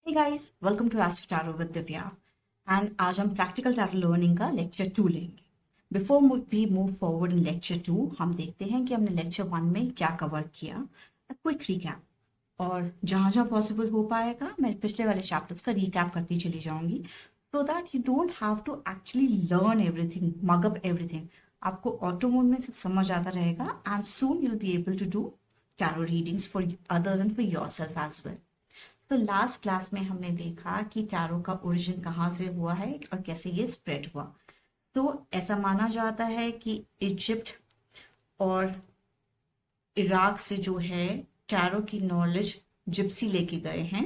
Hey guys, welcome to Astro Tarot with Divya and आज हम practical tarot learning का lecture 2 लेंगे। Before we move forward in lecture 2 हम देखते हैं कि हमने लेक्चर 1 में क्या कवर किया। क्विक रिकैप और जहाँ जहाँ पॉसिबल हो पाएगा मैं पिछले वाले चैप्टर्स का रिकैप करती चली जाऊंगी so that you don't have to actually learn everything, mug up everything. आपको ऑटो मोड में सब समझ आता रहेगा and soon you'll be able to do tarot readings for others and for yourself as well. तो लास्ट क्लास में हमने देखा कि टैरो का ओरिजिन कहाँ से हुआ है और कैसे ये स्प्रेड हुआ। तो ऐसा माना जाता है कि इजिप्ट और इराक से जो है टैरो की नॉलेज जिप्सी लेके गए हैं,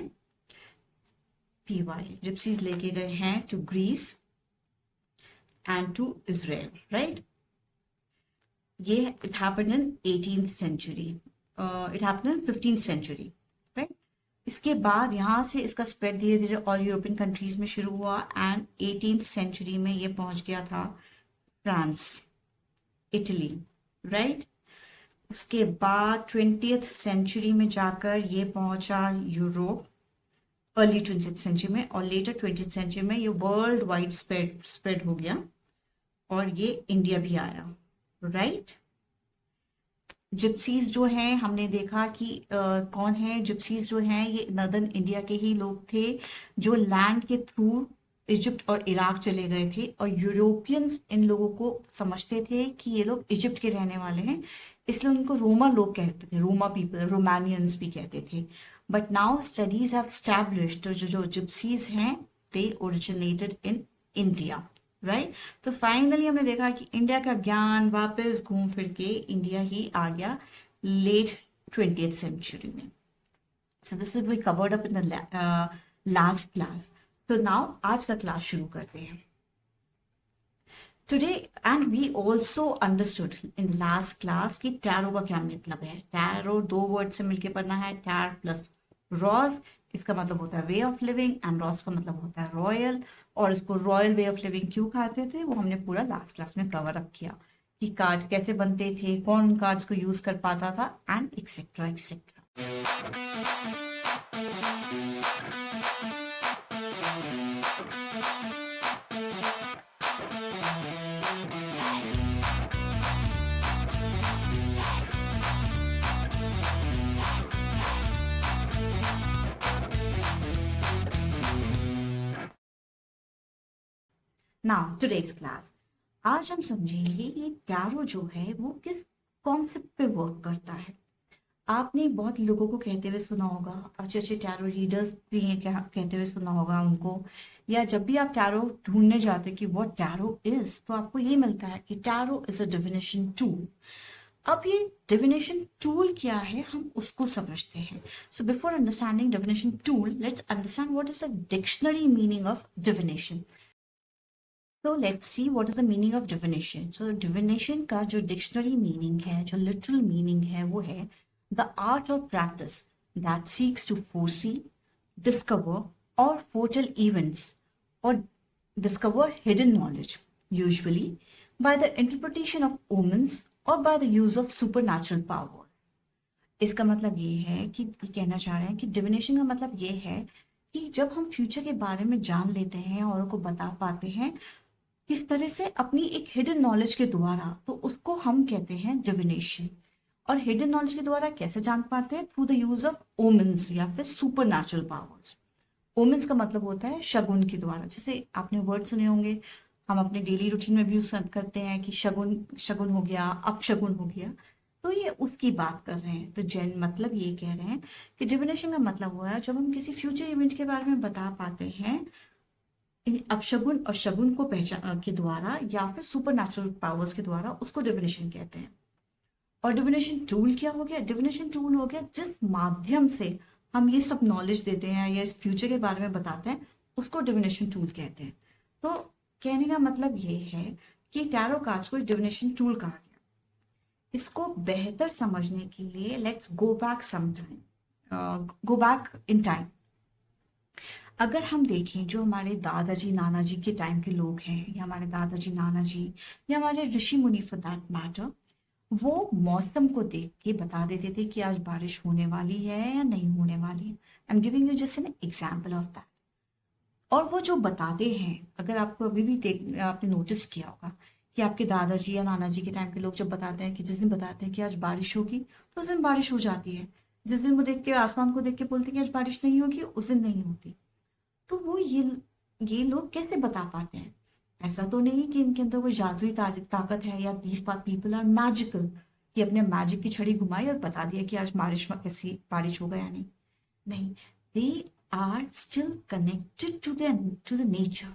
पीवाई जिप्सीज लेके गए हैं to Greece and to Israel, right. ये it happened in 18th century, it happened in 15th century, right. इसके बाद यहाँ से इसका स्प्रेड धीरे धीरे और यूरोपियन कंट्रीज में शुरू हुआ एंड 18th सेंचुरी में ये पहुंच गया था फ्रांस, इटली, राइट। उसके बाद 20th सेंचुरी में जाकर ये पहुंचा यूरोप, अर्ली 20th सेंचुरी में, और लेटर 20th सेंचुरी में ये वर्ल्ड वाइड स्प्रेड हो गया और ये इंडिया भी आया, राइट। जिप्सीज जो हैं हमने देखा कि कौन है जिप्सीज जो हैं, ये नदर्न इंडिया के ही लोग थे जो लैंड के थ्रू इजिप्ट और इराक चले गए थे और यूरोपियंस इन लोगों को समझते थे कि ये लोग इजिप्ट के रहने वाले हैं, इसलिए उनको रोमा लोग कहते थे, रोमा पीपल, रोमानियंस भी कहते थे। But now studies have established जो जिप्सीज हैं दे ओरिजिनेटेड इन इंडिया, राइट। तो फाइनली हमने देखा कि इंडिया का ज्ञान वापस घूम फिर के इंडिया ही आ गया लेट 20th सेंचुरी में। So this is we covered up in the last class. तो नाउ आज का क्लास शुरू करते हैं today. And we also understood in the last class कि टैरो का क्या मतलब है। टैरो दो वर्ड से मिलकर पढ़ना है, टैर प्लस रॉज। इसका मतलब होता है way of living and Ross का मतलब होता है रॉयल। और इसको रॉयल वे ऑफ लिविंग क्यों कहते थे वो हमने पूरा लास्ट क्लास में कवर अप किया कि कार्ड्स कैसे बनते थे, कौन कार्ड्स को यूज कर पाता था and etcetera etcetera. Now today's class, आज हम समझेंगे कि टैरो जो है वो किस कॉन्सेप्ट पे वर्क करता है। आपने बहुत लोगों को कहते हुए सुना होगा, अच्छे अच्छे टैरो रीडर्स भी हैं क्या कहते हुए सुना होगा उनको, या जब भी आप टैरो ढूंढने जाते कि व्हाट टैरो इज तो आपको ये मिलता है कि tarot is a divination tool. अब ये डिविनेशन टूल क्या है हम उसको समझते हैं। So before understanding divination tool let's understand what is the dictionary meaning of divination. तो let's see what is the meaning of divination. So divination का जो डिक्शनरी मीनिंग है, जो लिटरल मीनिंग है, वो है the art of practice that seeks to foresee, discover और foretell events और discover hidden knowledge, usually by the interpretation of omens और by the use of supernatural power. इसका मतलब ये है कि कहना चाह रहे हैं कि डिविनेशन का मतलब ये है कि जब हम फ्यूचर के बारे में जान लेते हैं और को बता पाते हैं किस तरह से अपनी एक हिडन नॉलेज के द्वारा, तो उसको हम कहते हैं डिविनेशन। और हिडन नॉलेज के द्वारा कैसे जान पाते हैं? Through the use of omens या फिर सुपरनैचुरल पावर्स। ओमेंस का मतलब होता है शगुन के द्वारा। जैसे आपने वर्ड सुने होंगे, हम अपने डेली रूटीन में भी यूज करते हैं कि शगुन शगुन हो गया, अपशगुन हो गया, तो ये उसकी बात कर रहे हैं। तो जैन मतलब ये कह रहे हैं कि डिविनेशन का मतलब हुआ है जब हम किसी फ्यूचर इवेंट के बारे में बता पाते हैं अपशगुन और शगुन को पहचान के द्वारा या फिर सुपरनैचुरल पावर्स के द्वारा, उसको डिविनेशन कहते हैं। और डिविनेशन टूल क्या हो गया? डिविनेशन टूल हो गया जिस माध्यम से हम ये सब नॉलेज देते हैं या इस फ्यूचर के बारे में बताते हैं, उसको डिविनेशन टूल कहते हैं। तो कहने का मतलब ये है कि टैरो कार्ड्स को डिविनेशन टूल कहा गया। इसको बेहतर समझने के लिए let's go back some time, go back in time. अगर हम देखें जो हमारे दादाजी नाना जी के टाइम के लोग हैं, या हमारे दादाजी नाना जी या हमारे ऋषि मुनि फॉर दैट मैटर, वो मौसम को देख के बता देते थे कि आज बारिश होने वाली है या नहीं होने वाली है। I am giving you just an example of that. और वो जो बताते हैं, अगर आपको अभी भी देख आपने नोटिस किया होगा कि आपके दादाजी या नाना जी के टाइम के लोग जब बताते हैं कि जिस दिन बताते हैं कि आज बारिश होगी तो उस दिन बारिश हो जाती है। जिस दिन वो देख के आसमान को देख के बोलते हैं कि आज बारिश नहीं होगी, उस दिन नहीं होती। तो वो ये लोग कैसे बता पाते हैं? ऐसा तो नहीं कि इनके अंदर कोई जादुई ताकत है या दीज पीपल आर मैजिकल कि अपने मैजिक की छड़ी घुमाई और बता दिया कि आज बारिश में कैसी बारिश होगा या नहीं। नहीं, they are still connected to the nature,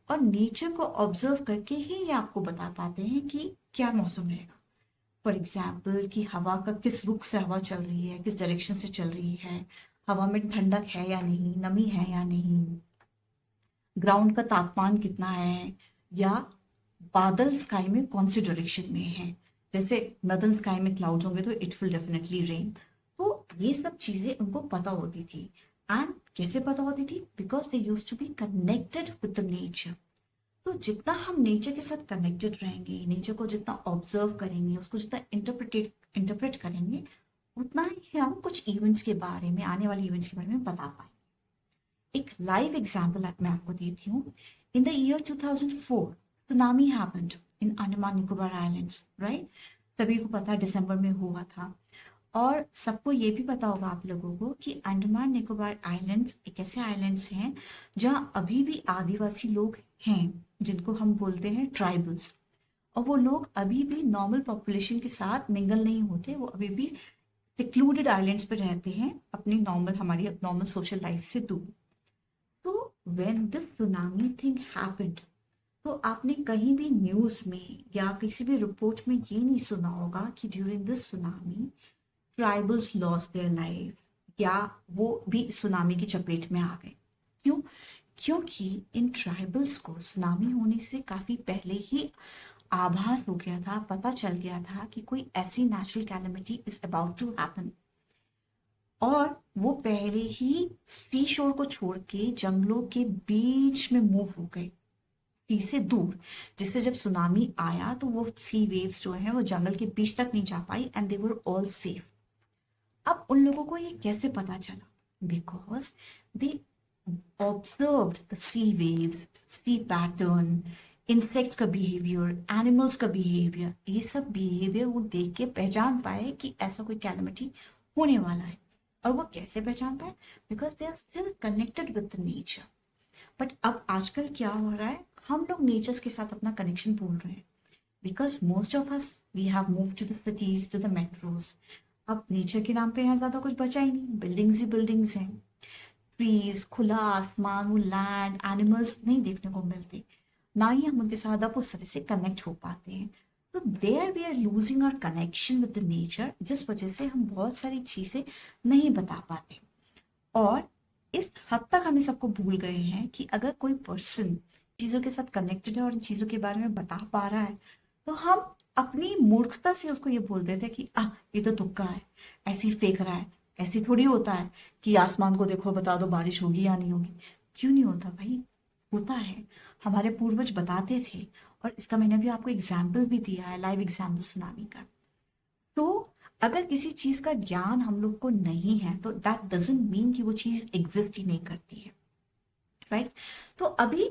और नेचर को ऑब्जर्व करके ही ये आपको बता पाते हैं कि क्या मौसम रहेगा। फॉर एग्जाम्पल कि हवा का किस रुख से हवा चल रही है, किस डायरेक्शन से चल रही है, हवा में ठंडक है या नहीं, नमी है या नहीं, ग्राउंड का तापमान कितना है, या बादल स्काई में कौन सी डायरेक्शन में है। जैसे नदन स्काई में क्लाउड्स होंगे तो इट विल डेफिनेटली रेन। तो ये सब चीजें उनको पता होती थी। एंड कैसे पता होती थी? Because they used to be connected with the nature. तो जितना हम नेचर के साथ कनेक्टेड रहेंगे, नेचर को जितना ऑब्जर्व करेंगे, उसको जितना इंटरप्रेट करेंगे, उतना ही हम कुछ इवेंट्स के बारे में, आने वाले इवेंट्स के बारे में बता पाएंगे। एक लाइव एग्जाम्पल मैं आपको देती हूँ। In the year 2004 tsunami happened in Andaman Nicobar islands, right? सभी को पता है दिसंबर में हुआ था। और सबको ये भी पता होगा आप लोगों को कि अंडमान निकोबार आइलैंड्स एक ऐसे आइलैंड्स हैं जहाँ अभी भी आदिवासी लोग हैं, जिनको हम बोलते हैं ट्राइबल्स। और वो लोग अभी भी नॉर्मल पॉपुलेशन के साथ मिंगल नहीं होते, वो अभी भी सिक्लूडेड आइलैंड्स पे रहते हैं, अपनी हमारी नॉर्मल सोशल लाइफ से दूर। तो when this tsunami thing happened, तो आपने कहीं भी न्यूज में या किसी भी रिपोर्ट में ये नहीं सुना होगा कि during this tsunami tribals lost their lives, या वो भी सुनामी की चपेट में आ गए। क्यों? क्योंकि इन ट्राइबल्स को सुनामी होने से काफी पहले ही आभास हो गया था, पता चल गया था कि कोई ऐसी natural calamity is about to happen. और वो पहले ही सी शोर को छोड़ के जंगलों के बीच में मूव हो गए, सी से दूर, जिससे जब सुनामी आया तो वो सी वेव्स जो है वो जंगल के बीच तक नहीं जा पाई and they were all safe. अब उन लोगों को ये कैसे पता चला? Because they observed the sea waves, sea pattern, insects का बिहेवियर, एनिमल्स का बिहेवियर। ये सब बिहेवियर वो देख के पहचान पाए कि ऐसा कोई कैलेमिटी होने वाला है। और वो कैसे पहचान पाए? Because they are still connected with the nature. But अब आजकल क्या हो रहा है, हम लोग नेचर के साथ अपना कनेक्शन भूल रहे हैं। Because most of us we have move to the cities, to the metros. अब नेचर के नाम पे यहाँ ज्यादा कुछ बचा ही नहीं, बिल्डिंग्स ही बिल्डिंग्स हैं। ट्रीज, खुला आसमान, वो लैंड, एनिमल्स नहीं देखने को मिलते, ना ही हम उनके साथ अब उस तरह से कनेक्ट हो पाते हैं। तो there we are losing our connection with the nature, जिस वजह से हम बहुत सारी चीजें नहीं बता पाते। और इस हद तक हमें सबको भूल गए हैं कि अगर कोई पर्सन चीजों के साथ कनेक्टेड है और चीजों के बारे में बता पा रहा है, तो हम अपनी मूर्खता से उसको ये बोल देते हैं कि ये तो तुक्का है, ऐसे ही फेंक रहा है, ऐसे थोड़ी होता है कि आसमान को देखो बता दो बारिश होगी या नहीं होगी। क्यों नहीं होता भाई? होता है। हमारे पूर्वज बताते थे, और इसका मैंने भी आपको एग्जाम्पल भी दिया है, लाइव एग्जाम्पल सुनाने का। तो अगर किसी चीज का ज्ञान हम लोग को नहीं है तो दैट डजंट मीन कि वो चीज एग्जिस्ट ही नहीं करती है, राइट? तो अभी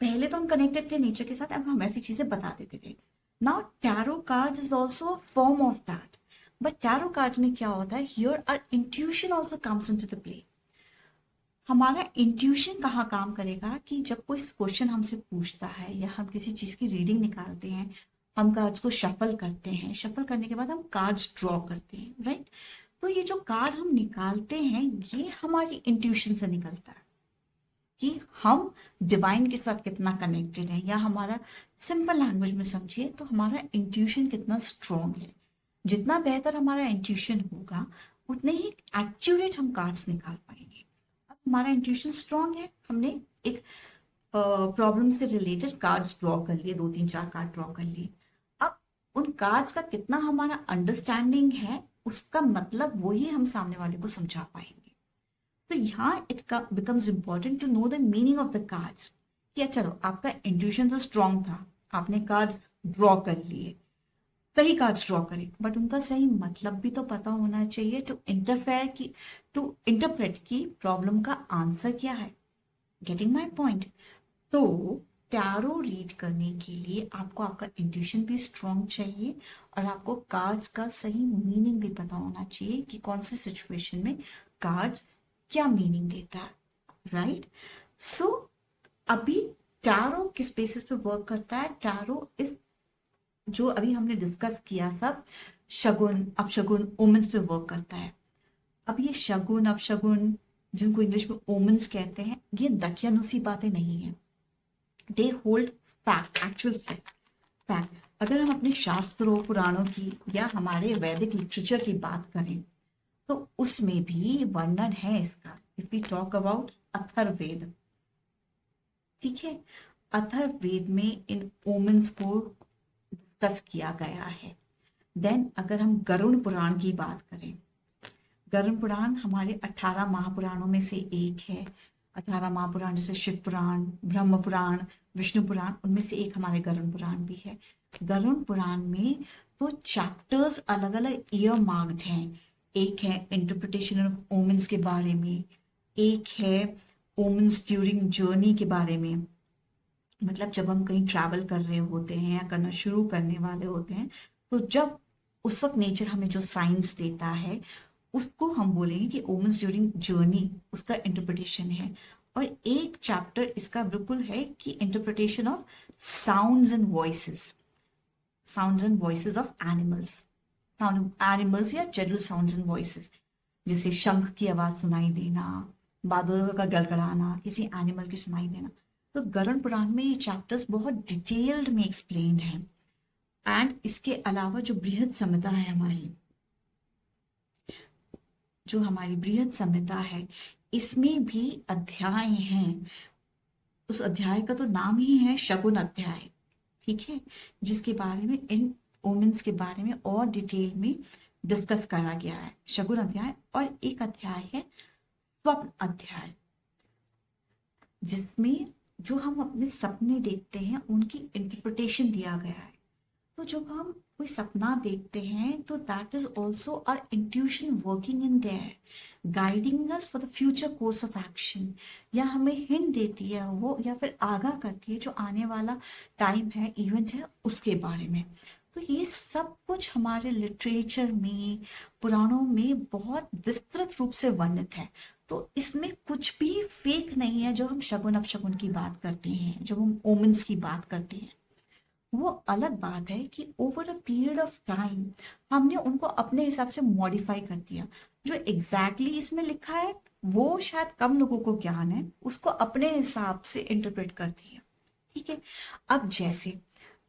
पहले तो हम कनेक्टेड थे नेचर के साथ, अब हम ऐसी चीजें बता देते थे। Now tarot cards is also a form of that. But tarot cards में क्या होता है, here our intuition also comes into the play. हमारा इंट्यूशन कहाँ काम करेगा कि जब कोई क्वेश्चन हमसे पूछता है या हम किसी चीज की रीडिंग निकालते हैं, हम कार्ड्स को शफल करते हैं, शफल करने के बाद हम कार्ड्स ड्रॉ करते हैं, राइट? तो ये जो कार्ड हम निकालते हैं ये हमारी इंट्यूशन से निकलता है कि हम डिवाइन के साथ कितना कनेक्टेड है, या हमारा सिंपल लैंग्वेज में समझिए तो हमारा इंट्यूशन कितना स्ट्रांग है। जितना बेहतर हमारा इंट्यूशन होगा उतने ही एक्यूरेट हम कार्ड्स निकाल पाएंगे। अब हमारा इंट्यूशन स्ट्रांग है, हमने एक प्रॉब्लम से रिलेटेड कार्ड्स ड्रॉ कर लिए, 2 3 4 कार्ड ड्रॉ कर लिए। अब उन कार्ड्स का कितना हमारा अंडरस्टैंडिंग है, उसका मतलब वही हम सामने वाले को समझा पाएंगे। तो यहाँ it becomes important to know the meaning of the cards. कि चलो आपका इंट्यूशन तो स्ट्रांग था, आपने कार्ड्स ड्रॉ कर लिए, सही कार्ड्स ड्रॉ करें, बट उनका सही मतलब भी तो पता होना चाहिए टू इंटरप्रेट की प्रॉब्लम का आंसर क्या है। Getting my point. तो टैरो रीड करने के लिए आपको आपका इंट्यूशन भी स्ट्रांग चाहिए और आपको कार्ड्स का सही मीनिंग भी पता होना चाहिए कि कौन सी सिचुएशन में कार्ड्स क्या मीनिंग देता है, राइट। सो अभी टैरो किस बेसिस पे वर्क करता है? टैरो इस जो अभी हमने डिस्कस किया सब शगुन अपशगुन ओमेंस पे वर्क करता है। अब ये शगुन अपशगुन जिनको इंग्लिश में ओमेंस कहते हैं, ये दकियानुसी बातें नहीं है। They hold fact, actual fact. अगर हम अपने शास्त्रों पुराणों की या हमारे वैदिक लिटरेचर की बात करें तो उसमें भी वर्णन है इसका। If we talk about Atharvaveda, ठीक है, अथर्ववेद में इन ओमेंस को डिस्कस किया गया है। देन अगर हम गरुड़ पुराण की बात करें, गरुड़ पुराण हमारे 18 महापुराणों में से एक है। 18 महापुराण जैसे शिव पुराण, ब्रह्म पुराण, विष्णु पुराण, उनमें से एक हमारे गरुड़ पुराण भी है। गरुड़ पुराण में तो चैप्टर्स अलग अलग ईयर मार्क्ड हैं। एक है इंटरप्रिटेशन ऑफ ओमेंस के बारे में, एक है ओमेंस ड्यूरिंग जर्नी के बारे में, मतलब जब हम कहीं ट्रैवल कर रहे होते हैं या करना शुरू करने वाले होते हैं, तो जब उस वक्त नेचर हमें जो साइंस देता है उसको हम बोलेंगे कि ओमेंस ड्यूरिंग जर्नी, उसका इंटरप्रिटेशन है। और एक चैप्टर इसका बिल्कुल है कि interpretation of sounds and voices, sounds and voices of animals, sound animals या जनरल साउंड्स एंड वॉइसेस, जैसे शंख की आवाज सुनाई देना, बादलों का गड़गड़ाना, किसी एनिमल की सुनाई देना। तो गरुड़ पुराण में ये चैप्टर्स बहुत डिटेल्ड में एक्सप्लेन्ड हैं। एंड इसके अलावा जो बृहद संहिता है हमारी, जो हमारी बृहद संहिता है, इसमें भी अध्याय हैं। उस अध्याय का तो नाम ही है शगुन अध्याय, ठीक है, जिसके बारे में इन ओमेंस के बारे में और डिटेल में डिस्कस करा गया है, शगुन अध्याय। और एक अध्याय है स्वप्न अध्याय, जिसमें जो हम अपने सपने देखते हैं उनकी इंटरप्रिटेशन दिया गया है। तो जब हम कोई सपना देखते हैं तो that is also our intuition working in there, guiding us for the future course of action, या हमें हिंट देती है वो, या फिर आगाह करती है जो आने वाला टाइम है, इवेंट है, उसके बारे में। तो ये सब कुछ हमारे लिटरेचर में, पुराणों में बहुत विस्तृत रूप से वर्णित है। तो इसमें कुछ भी फेक नहीं है। जो हम शगुन अपशगुन की बात करते हैं, जब हम ओमेंस की बात करते हैं, वो अलग बात है कि over a period of time हमने उनको अपने हिसाब से मॉडिफाई कर दिया। जो एग्जैक्टली इसमें लिखा है वो शायद कम लोगों को ज्ञान है, उसको अपने हिसाब से इंटरप्रेट कर दिया, ठीक है। अब जैसे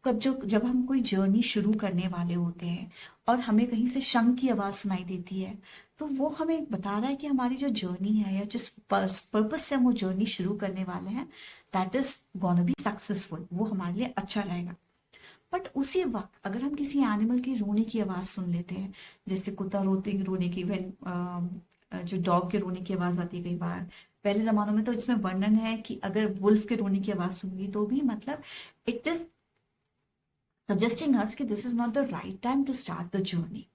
जब हम कोई जर्नी शुरू करने वाले होते हैं और हमें कहीं से शंख की आवाज सुनाई देती है, तो वो हमें बता रहा है कि हमारी जो जर्नी है या जिस पर्पस से हम वो जर्नी शुरू करने वाले हैं, that is gonna be successful, वो हमारे लिए अच्छा रहेगा। बट उसी वक्त अगर हम किसी एनिमल की रोने की आवाज सुन लेते हैं, जैसे कुत्ता रोने की, जो डॉग के रोने की आवाज आती है कई बार, पहले जमानों में तो इसमें वर्णन है कि अगर वुल्फ के रोने की आवाज सुन ली तो भी मतलब इट इज सजेस्टिंग अस कि this is not the right time to start the journey.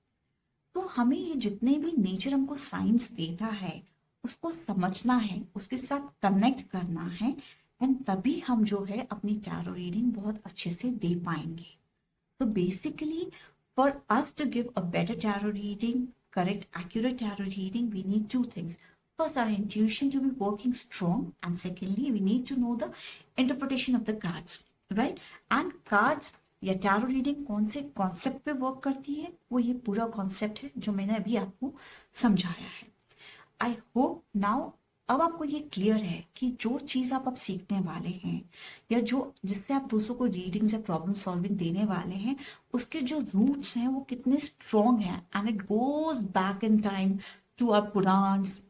तो हमें ये जितने भी नेचर हमको साइंस देता है उसको समझना है, उसके साथ कनेक्ट करना है, एंड तभी हम जो है अपनी टैरो रीडिंग बहुत अच्छे से दे पाएंगे। तो basically for us to give a better tarot reading, correct accurate tarot reading, we need two things. First, our intuition to be working strong, and secondly we need to know the interpretation of the cards, right? And cards या tarot reading कौन से concept पे work करती है, वो ये पूरा concept है जो मैंने अभी आपको समझाया है। आई होप नाउ अब आपको ये क्लियर है कि जो चीज आप अब सीखने वाले हैं या जो जिससे आप दूसरों को रीडिंग या प्रॉब्लम सॉल्विंग देने वाले हैं, उसके जो रूट्स हैं वो कितने स्ट्रॉन्ग हैं, and it goes back in time to our Puranas,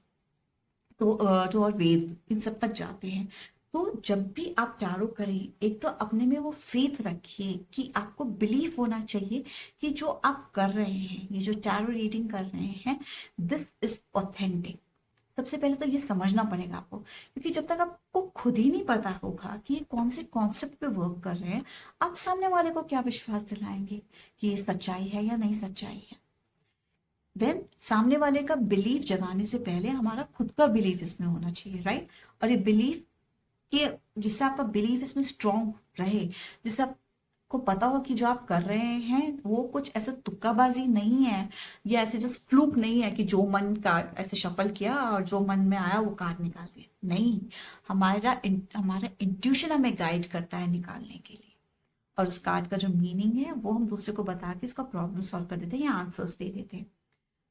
to our Veda, इन सब तक जाते हैं। तो जब भी आप टैरो करें, एक तो अपने में वो फेथ रखिए कि आपको बिलीव होना चाहिए कि जो आप कर रहे हैं, ये जो टैरो रीडिंग कर रहे हैं, दिस इज ऑथेंटिक। सबसे पहले तो ये समझना पड़ेगा आपको, क्योंकि जब तक आपको खुद ही नहीं पता होगा कि ये कौन से कॉन्सेप्ट पे वर्क कर रहे हैं, आप सामने वाले को क्या विश्वास दिलाएंगे कि ये सच्चाई है या नहीं सच्चाई है। देन सामने वाले का बिलीफ जगाने से पहले हमारा खुद का बिलीफ इसमें होना चाहिए, राइट। और ये बिलीफ कि जिससे आपका बिलीफ इसमें स्ट्रांग रहे, जिससे आपको पता हो कि जो आप कर रहे हैं वो कुछ ऐसे तुक्काबाजी नहीं है, या ऐसे जस्ट फ्लूक नहीं है कि जो मन कार्ड ऐसे शफल किया और जो मन में आया वो कार्ड निकाल दिया। नहीं, हमारा इंट्यूशन हमें गाइड करता है निकालने के लिए, और उस कार्ड का जो मीनिंग है वो हम दूसरे को बता के इसका प्रॉब्लम सॉल्व कर देते हैं या आंसर्स दे देते हैं।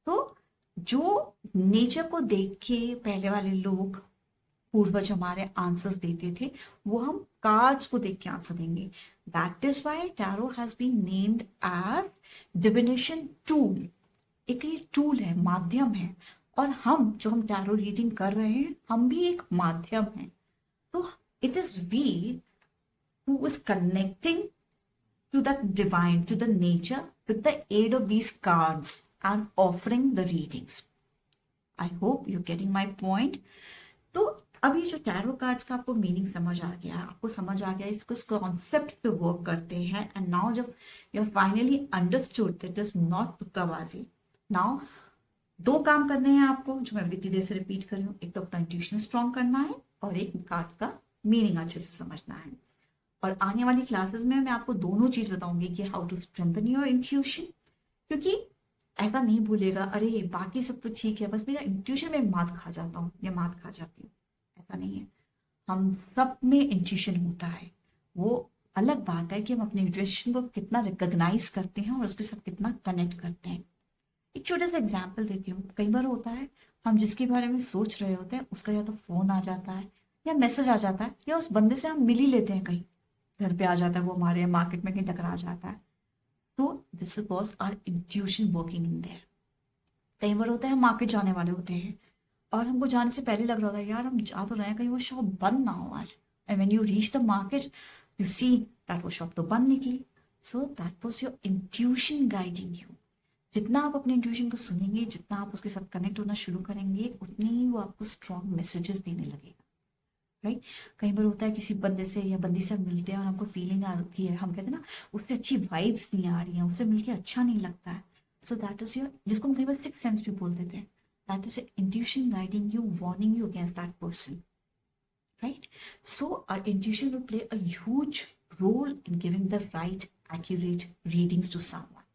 तो जो नेचर को देख के पहले वाले लोग, पूर्वज हमारे आंसर्स देते थे, वो हम कार्ड्स को देख के आंसर देंगे। That is why tarot has been named as divination tool. एक ये टूल है, माध्यम है, और हम टैरो रीडिंग कर रहे हैं, हम भी एक माध्यम हैं। तो it is we who is connecting to the divine, to the nature, with the aid of these cards and offering the readings. I hope you're getting my point. तो अभी जो टैरो कार्ड्स का आपको मीनिंग समझ आ गया, आपको समझ आ गया इसको कॉन्सेप्ट पे वर्क करते हैं, एंड नाउ जब you have finally understood that is not तुक्काबाजी, नाउ दो काम करने हैं आपको, जो मैं इतनी देर से रिपीट कर रही हूँ। एक तो अपना इंट्यूशन स्ट्रॉन्ग करना है, और एक कार्ड का मीनिंग अच्छे से समझना है। और आने वाली क्लासेस में मैं आपको दोनों चीज बताऊंगी कि how to strengthen your intuition, क्योंकि ऐसा नहीं भूलेगा अरे बाकी सब तो ठीक है, बस मेरा इंट्यूशन में मात खा जाता हूँ या मात खा जाती हूँ। ऐसा नहीं है, हम सब में इंट्यूशन होता है। वो अलग बात है कि हम अपने इंट्यूशन को कितना रिकॉग्नाइज करते हैं और उसके साथ कितना कनेक्ट करते हैं। एक छोटा सा एग्जाम्पल देती हूँ। कई बार होता है हम जिसके बारे में सोच रहे होते हैं उसका या तो फोन आ जाता है या मैसेज आ जाता है, या उस बंदे से हम मिल ही लेते हैं, कहीं घर पे आ जाता है, वो हमारे मार्केट में कहीं टकरा जाता है। तो this was our intuition working in there. कई बार होता है हम मार्केट जाने वाले होते हैं और हमको जाने से पहले लग रहा होता है यार हम जा तो रहे हैं, कहीं वो शॉप बंद ना हो आज, and when you reach the market you see that वो शॉप तो बंद निकली। So that was your intuition guiding you. जितना आप अपने इंट्यूशन को सुनेंगे, जितना आप उसके साथ कनेक्ट होना शुरू करेंगे, उतनी ही वो आपको स्ट्रॉन्ग मैसेजेस देने लगेगा, राइट। कई बार होता है किसी बंदे से या बंदी से मिलते हैं और हमको फीलिंग आती है, हम कहते हैं ना उससे अच्छी वाइब्स नहीं आ रही हैं, उससे मिलके अच्छा नहीं लगता है। सो दैट इज योर, जिसको हम कई बार सिक्स सेंस भी बोल देते हैं, that is your intuition guiding you, warning you against that person, right? So our intuition will play a huge role in giving the right, accurate readings to someone.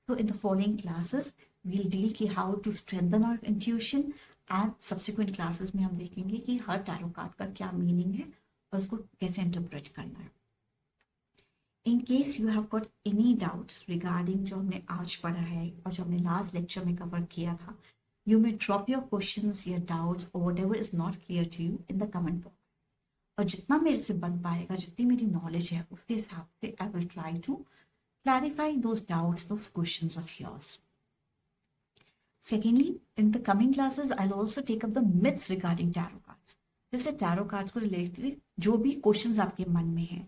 So in the following classes, we'll deal ki how to strengthen our intuition, and subsequent classes में हम देखेंगे कि हर tarot card का क्या meaning है और उसको कैसे इंटरप्रेट करना है। In case you have got any doubts regarding जो हमने आज पढ़ा है और जो हमने लास्ट लेक्चर में कवर किया था, you may drop your questions, your doubts or whatever is not clear to you in the comment box. और जितना मेरे से बन पाएगा, जितनी मेरी नॉलेज है उसके हिसाब से I will try to clarify those doubts, those questions of yours. Secondly, in the coming classes, I'll also take up the myths regarding tarot cards. जैसे tarot cards को रिलेटेड जो भी क्वेश्चंस आपके मन में है,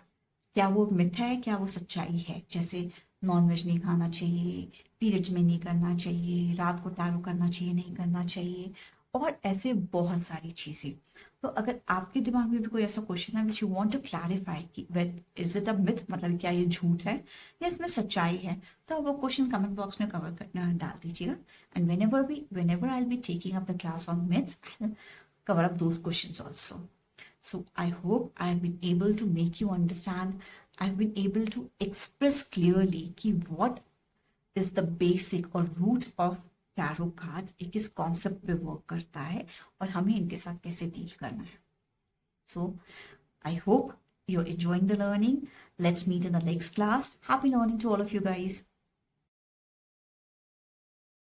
क्या वो मिथ है, क्या वो सच्चाई है। जैसे नॉनवेज नहीं खाना चाहिए, पीरियड्स में नहीं करना चाहिए, रात को टैरो करना चाहिए, नहीं करना चाहिए, और ऐसे बहुत सारी चीज़ें। तो अगर आपके दिमाग में भी कोई ऐसा क्वेश्चन है which you want to clarify कि इज इट अ मिथ, मतलब क्या ये झूठ है या इसमें सच्चाई है, तो वो क्वेश्चन कमेंट बॉक्स में कवर करना डाल दीजिएगा। And whenever I'll be taking up the class on myths, I'll cover up those questions also. So I hope I have been able to make you understand, I've been able to express clearly कि what is the basic or root of tarot card, एक किस concept पे work करता है और हमें इनके साथ कैसे डील करना है। So I hope you're enjoying the learning. Let's meet in the next class. Happy learning to all of you guys.